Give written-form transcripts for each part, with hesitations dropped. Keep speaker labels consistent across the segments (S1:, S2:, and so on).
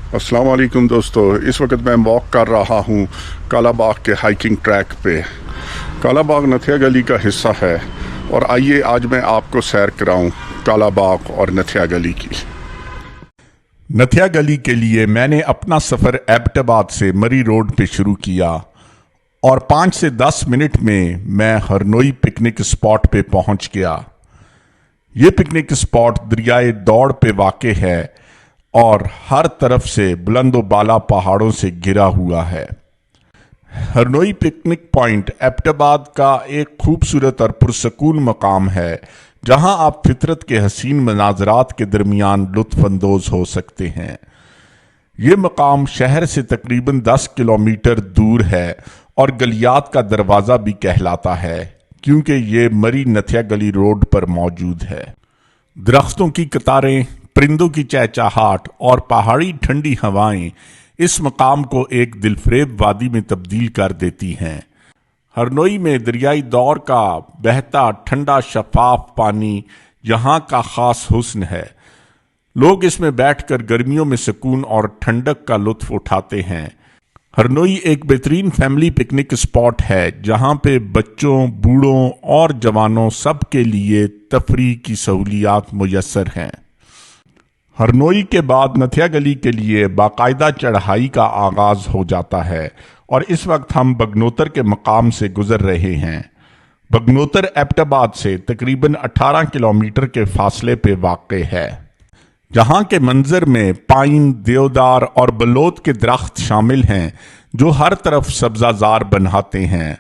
S1: अस्सलाम वालेकुम दोस्तों, इस वक्त मैं वॉक कर रहा हूँ काला बाग के हाइकिंग ट्रैक पे। काला बाग नथिया गली का हिस्सा है और आइए आज मैं आपको सैर कराऊँ काला बाग और नथिया गली की।
S2: नथिया गली के लिए मैंने अपना सफ़र एबटाबाद से मरी रोड पे शुरू किया और 5 से 10 मिनट में मैं हरनोई पिकनिक स्पॉट पे पहुंच गया। ये पिकनिक स्पॉट दरियाए दौड़ पे वाक़ है और हर तरफ से बुलंदो बाला पहाड़ों से घिरा हुआ है। हरनोई पिकनिक पॉइंट एबटाबाद का एक खूबसूरत और पुरसकून मकाम है जहां आप फितरत के हसीन मनाजरात के दरमियान लुत्फ अंदोज हो सकते हैं। ये मकाम शहर से तकरीबन 10 किलोमीटर दूर है और गलियात का दरवाज़ा भी कहलाता है क्योंकि ये मरी नथिया गली रोड पर मौजूद है। दरख्तों की कतारें, परिंदों की चहचहाट और पहाड़ी ठंडी हवाएं इस मकाम को एक दिलफरेब वादी में तब्दील कर देती हैं। हरनोई में दरियाई दौर का बहता ठंडा शफाफ पानी यहाँ का खास हुस्न है। लोग इसमें बैठकर गर्मियों में सुकून और ठंडक का लुत्फ उठाते हैं। हरनोई एक बेहतरीन फैमिली पिकनिक स्पॉट है जहाँ पे बच्चों, बूढ़ों और जवानों सब के लिए तफरीह की सहूलियात मुयस्सर हैं। हरनोई के बाद नथिया गली के लिए बाकायदा चढ़ाई का आगाज हो जाता है और इस वक्त हम बगनोतर के मकाम से गुजर रहे हैं। बगनोतर एबटाबाद से तकरीबन 18 किलोमीटर के फासले पे वाक़ है। जहाँ के मंजर में पाइन, देवदार और बलोत के दरख्त शामिल हैं जो हर तरफ सब्जाजार बनाते हैं।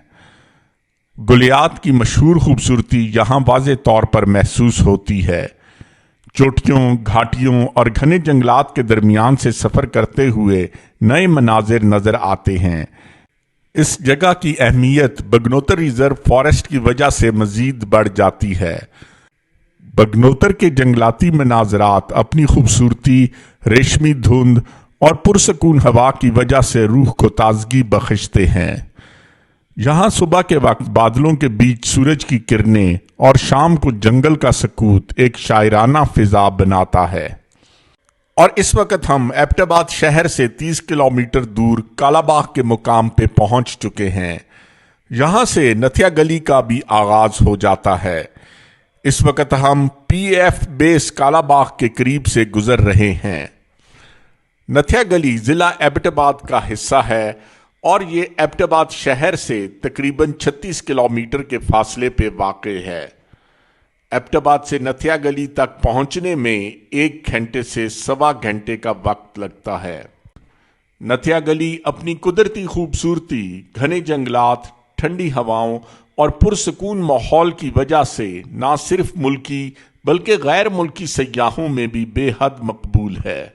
S2: गुलियात की मशहूर खूबसूरती यहाँ वाज़े तौर पर महसूस होती है। चोटियों, घाटियों और घने जंगलात के दरमियान से सफ़र करते हुए नए मनाजिर नज़र आते हैं। इस जगह की अहमियत बगनोतर रिजर्व फॉरेस्ट की वजह से मज़ीद बढ़ जाती है। बगनोतर के जंगलाती मनाजरात अपनी खूबसूरती, रेशमी धुंध और पुरसकून हवा की वजह से रूह को ताजगी बख्शते हैं। यहाँ सुबह के वक्त बादलों के बीच सूरज की किरणें और शाम को जंगल का सकूत एक शायराना फिजा बनाता है। और इस वक्त हम एबटाबाद शहर से 30 किलोमीटर दूर काला बाग के मुकाम पे पहुंच चुके हैं। यहाँ से नथिया गली का भी आगाज हो जाता है। इस वक्त हम PF बेस काला बाग के करीब से गुजर रहे हैं। नथिया गली जिला एबटाबाद का हिस्सा है और ये एबटाबाद शहर से तकरीबन 36 किलोमीटर के फासले पे वाक़ है। एबटाबाद से नथिया गली तक पहुंचने में 1 घंटे से 1.25 घंटे का वक्त लगता है। नथिया गली अपनी कुदरती खूबसूरती, घने जंगलात, ठंडी हवाओं और पुरसकून माहौल की वजह से ना सिर्फ मुल्की बल्कि गैर मुल्की सयाहों में भी बेहद मकबूल है।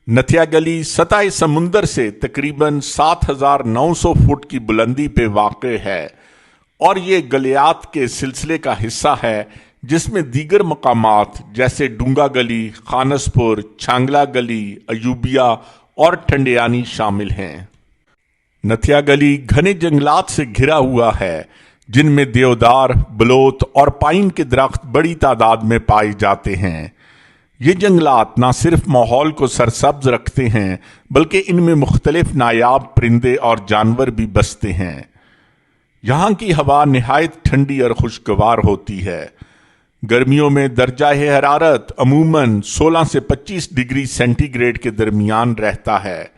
S2: नथिया गली सतह समुंदर से तकरीबन 7,900 फुट की बुलंदी पे वाक़ है और ये गलियात के सिलसिले का हिस्सा है जिसमें दीगर मकामात जैसे डूंगा गली, खानसपुर, छांगला गली, अयूबिया और ठंडियानी शामिल हैं। नथिया गली घने जंगलात से घिरा हुआ है जिनमें देवदार, बलोत और पाइन के दरख्त बड़ी तादाद में पाए जाते हैं। ये जंगलात ना सिर्फ माहौल को सरसब्ज रखते हैं बल्कि इनमें मुख्तलिफ नायाब परिंदे और जानवर भी बसते हैं। यहाँ की हवा निहायत ठंडी और खुशगवार होती है। गर्मियों में दर्जाए हरारत अमूमन 16 से 25 डिग्री सेंटीग्रेड के दरमियान रहता है।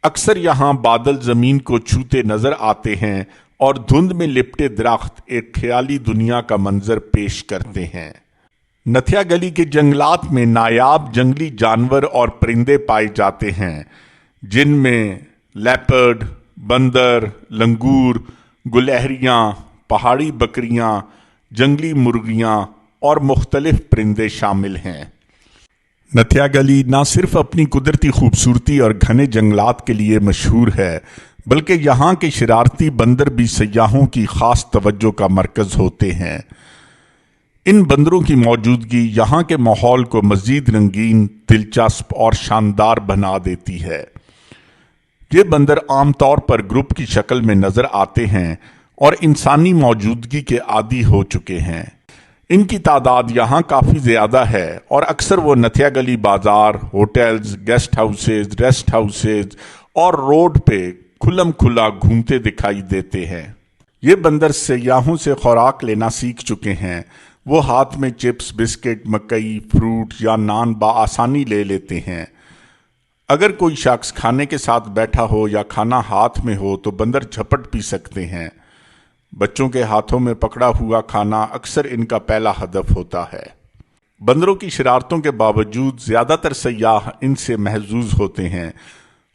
S2: अक्सर यहाँ बादल ज़मीन को छूते नज़र आते हैं और धुंध में लिपटे दरख्त एक ख्याली दुनिया का मंजर पेश करते हैं। नथिया गली के जंगलात में नायाब जंगली जानवर और परिंदे पाए जाते हैं जिनमें लेपर्ड, बंदर, लंगूर, गुलहरियाँ, पहाड़ी बकरियाँ, जंगली मुर्गियाँ और मुख्तलिफ परिंदे शामिल हैं। नथिया गली न सिर्फ अपनी कुदरती खूबसूरती और घने जंगलात के लिए मशहूर है बल्कि यहाँ के शरारती बंदर भी सयाहों की खास तवज्जो का मरकज़ होते हैं। इन बंदरों की मौजूदगी यहाँ के माहौल को मज़ीद रंगीन, दिलचस्प और शानदार बना देती है। ये बंदर आमतौर पर ग्रुप की शक्ल में नज़र आते हैं और इंसानी मौजूदगी के आदी हो चुके हैं। इनकी तादाद यहाँ काफ़ी ज़्यादा है और अक्सर वो नथिया गली बाज़ार, hotels, guest houses, rest houses और रोड पे खुल्लम खुला घूमते दिखाई देते हैं। ये बंदर सयाहों से खुराक लेना सीख चुके हैं। वो हाथ में चिप्स, बिस्किट, मकई, फ्रूट या नान बआसानी ले लेते हैं। अगर कोई शख्स खाने के साथ बैठा हो या खाना हाथ में हो तो बंदर झपट पी सकते हैं। बच्चों के हाथों में पकड़ा हुआ खाना अक्सर इनका पहला हदफ होता है। बंदरों की शरारतों के बावजूद ज़्यादातर सयाह इनसे महजूज होते हैं।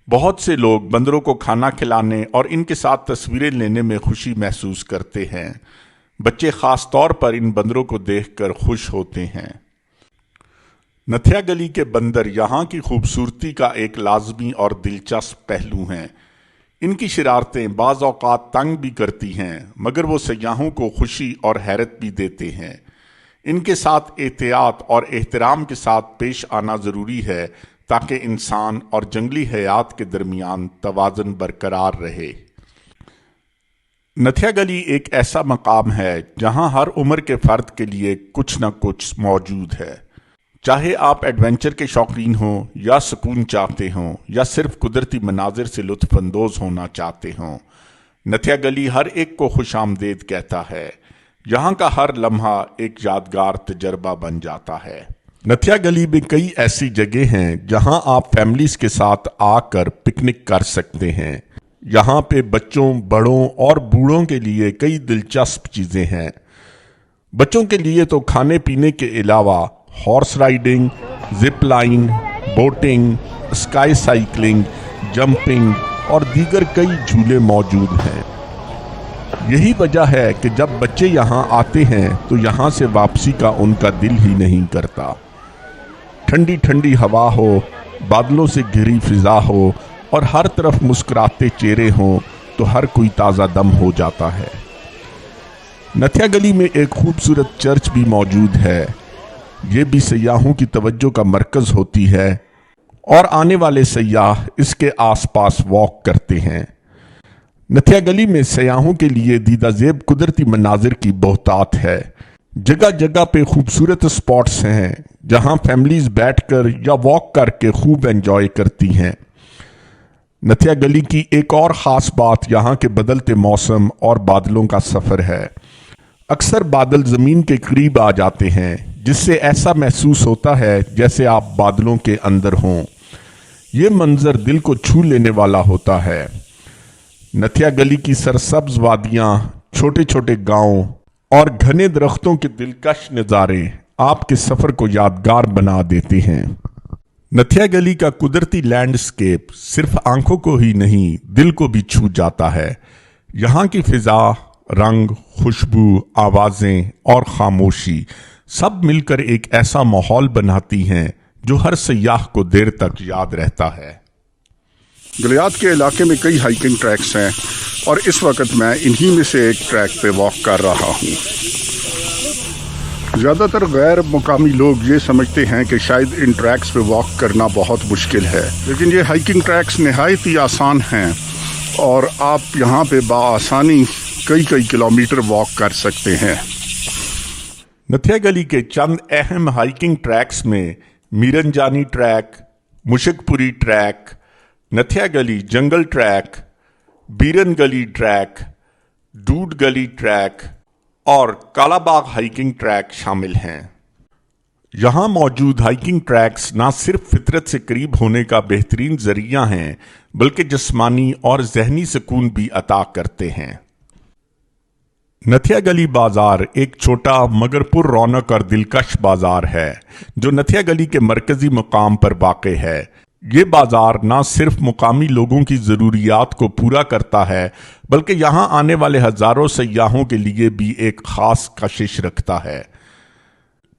S2: बहुत से लोग बंदरों को खाना खिलाने और इनके साथ तस्वीरें लेने में खुशी महसूस करते हैं। बच्चे खास तौर पर इन बंदरों को देखकर खुश होते हैं। नथिया गली के बंदर यहाँ की खूबसूरती का एक लाजमी और दिलचस्प पहलू हैं। इनकी शरारतें बाज़ औक़ात तंग भी करती हैं, मगर वो सयाहों को खुशी और हैरत भी देते हैं। इनके साथ एहतियात और एहतराम के साथ पेश आना ज़रूरी है ताकि इंसान और जंगली हयात के दरमियान तवाज़ुन बरकरार रहे। नथिया गली एक ऐसा मकाम है जहाँ हर उम्र के फ़र्द के लिए कुछ न कुछ मौजूद है। चाहे आप एडवेंचर के शौकीन हों या सुकून चाहते हों या सिर्फ कुदरती मनाजिर से लुत्फ़ अंदोज़ होना चाहते हों, नथिया गली हर एक को खुश आमदेद कहता है। यहाँ का हर लम्हा एक यादगार तजर्बा बन जाता है। नथिया गली में कई ऐसी जगह हैं जहाँ आप फैमिलीज के साथ आकर पिकनिक कर सकते हैं। यहाँ पे बच्चों, बड़ों और बूढ़ों के लिए कई दिलचस्प चीज़ें हैं। बच्चों के लिए तो खाने पीने के अलावा horse riding, zip line, boating, sky cycling, jumping और दीगर कई झूले मौजूद हैं। यही वजह है कि जब बच्चे यहाँ आते हैं तो यहाँ से वापसी का उनका दिल ही नहीं करता। ठंडी ठंडी हवा हो, बादलों से घिरी फिजा हो और हर तरफ मुस्कुराते चेहरे हों तो हर कोई ताज़ा दम हो जाता है। नथिया गली में एक खूबसूरत चर्च भी मौजूद है। ये भी सयाहों की तवज्जो का मरकज़ होती है और आने वाले सयाह इसके आसपास वॉक करते हैं। नथिया गली में सयाहों के लिए दीदाज़ेब कुदरती मनाजिर की बहुतात है। जगह जगह पे खूबसूरत स्पॉट्स हैं जहां फैमिलीज बैठकर या वॉक करके खूब एंजॉय करती हैं। नथिया गली की एक और ख़ास बात यहाँ के बदलते मौसम और बादलों का सफ़र है। अक्सर बादल ज़मीन के करीब आ जाते हैं जिससे ऐसा महसूस होता है जैसे आप बादलों के अंदर हों। ये मंजर दिल को छू लेने वाला होता है। नथिया गली की सरसब्ज वादियाँ, छोटे छोटे गांव और घने दरख्तों के दिलकश नज़ारे आपके सफ़र को यादगार बना देते हैं। नथिया गली का कुदरती लैंडस्केप सिर्फ आंखों को ही नहीं, दिल को भी छू जाता है। यहाँ की फिजा, रंग, खुशबू, आवाज़ें और खामोशी सब मिलकर एक ऐसा माहौल बनाती हैं जो हर सयाह को देर तक याद रहता है।
S1: गलियात के इलाके में कई हाइकिंग ट्रैक्स हैं और इस वक्त मैं इन्हीं में से एक ट्रैक पे वॉक कर रहा हूँ। ज़्यादातर गैर मुकामी लोग ये समझते हैं कि शायद इन ट्रैक्स पे वॉक करना बहुत मुश्किल है, लेकिन ये हाइकिंग ट्रैक्स नहायत ही आसान हैं और आप यहाँ पे बाआसानी कई किलोमीटर वॉक कर सकते हैं।
S2: नथिया गली के चंद अहम हाइकिंग ट्रैक्स में मीरनजानी ट्रैक, मुशकपुरी ट्रैक, नथिया गली जंगल ट्रैक, बीरन गली ट्रैक, दूध गली ट्रैक और कालाबाग हाइकिंग ट्रैक शामिल हैं। यहाँ मौजूद हाइकिंग ट्रैक्स ना सिर्फ फितरत से करीब होने का बेहतरीन जरिया हैं, बल्कि जिस्मानी और जहनी सुकून भी अता करते हैं। नथिया गली बाजार एक छोटा मगर पुर रौनक और दिलकश बाजार है जो नथिया गली के मरकजी मुकाम पर वाक़ है। ये बाजार ना सिर्फ मुकामी लोगों की ज़रूरियात को पूरा करता है बल्कि यहाँ आने वाले हज़ारों सयाहों के लिए भी एक ख़ास कशिश रखता है।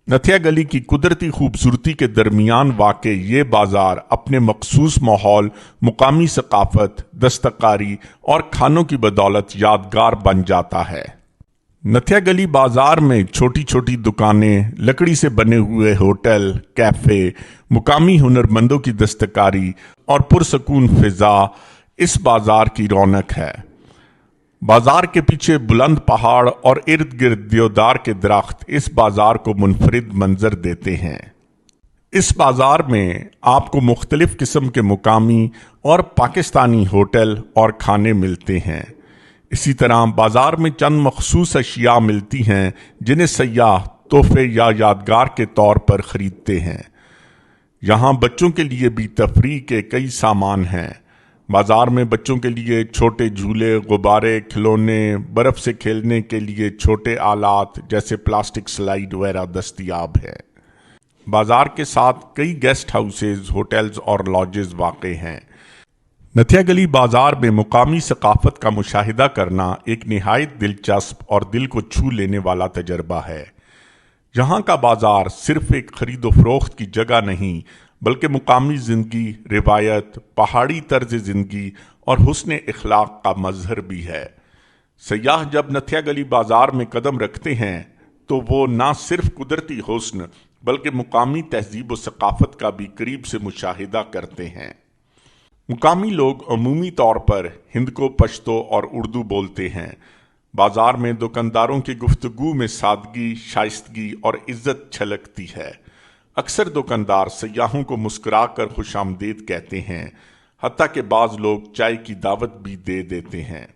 S2: नथिया गली की कुदरती खूबसूरती के दरमियान वाक़े ये बाजार अपने मखसूस माहौल, मुकामी सकाफत, दस्तकारी और खानों की बदौलत यादगार बन जाता है। नथिया गली बाजार में छोटी छोटी दुकानें, लकड़ी से बने हुए होटल, कैफ़े, मुकामी हुनरमंदों की दस्तकारी और पुरसकून फिजा इस बाजार की रौनक है। बाजार के पीछे बुलंद पहाड़ और इर्द गिर्द देवदार के दरख्त इस बाजार को मुनफरिद मंजर देते हैं। इस बाजार में आपको मुख्तलिफ किस्म के मुकामी और पाकिस्तानी होटल और खाने मिलते हैं। इसी तरह बाजार में चंद मखसूस अशिया मिलती हैं जिन्हें सयाह तोहफे या यादगार के तौर पर खरीदते हैं। यहाँ बच्चों के लिए भी तफरीह के कई सामान हैं। बाजार में बच्चों के लिए छोटे झूले, गुब्बारे, खिलौने, बर्फ से खेलने के लिए छोटे आलात जैसे प्लास्टिक स्लाइड वगैरह दस्तयाब है। बाजार के साथ कई गेस्ट हाउसेज, होटल्स और लॉजेस वाक़ हैं। नथिया गली बाजार में मुकामी सकाफत का मुशाहिदा करना एक निहायत दिलचस्प और दिल को छू लेने वाला तजर्बा है। यहाँ का बाजार सिर्फ एक खरीद व फरोख्त की जगह नहीं बल्कि मुकामी ज़िंदगी, रिवायत, पहाड़ी तर्ज ज़िंदगी और हुस्न इखलाक का मजहर भी है। सयाह जब नथिया गली बाजार में कदम रखते हैं तो वो ना सिर्फ कुदरती हुस्न बल्कि मुकामी तहजीब व सकाफत का भी करीब से मुशाहिदा करते हैं। मुकामी लोग अमूमी तौर पर हिंदको, पश्तो और उर्दू बोलते हैं। बाजार में दुकानदारों की गुफ्तगू में सादगी, शाइस्तगी और इज्जत छलकती है। अक्सर दुकानदार सयाहों को मुस्कुराकर खुशामदीद कहते हैं, हत्ता कि बाज लोग चाय की दावत भी दे देते हैं।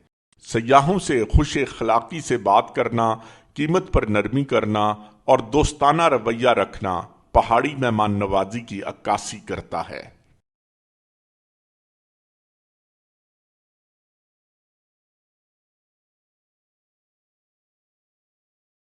S2: सयाहों से खुश अखलाकी से बात करना, कीमत पर नरमी करना और दोस्ताना रवैया रखना पहाड़ी मेहमान नवाजी की अक्कासी करता है।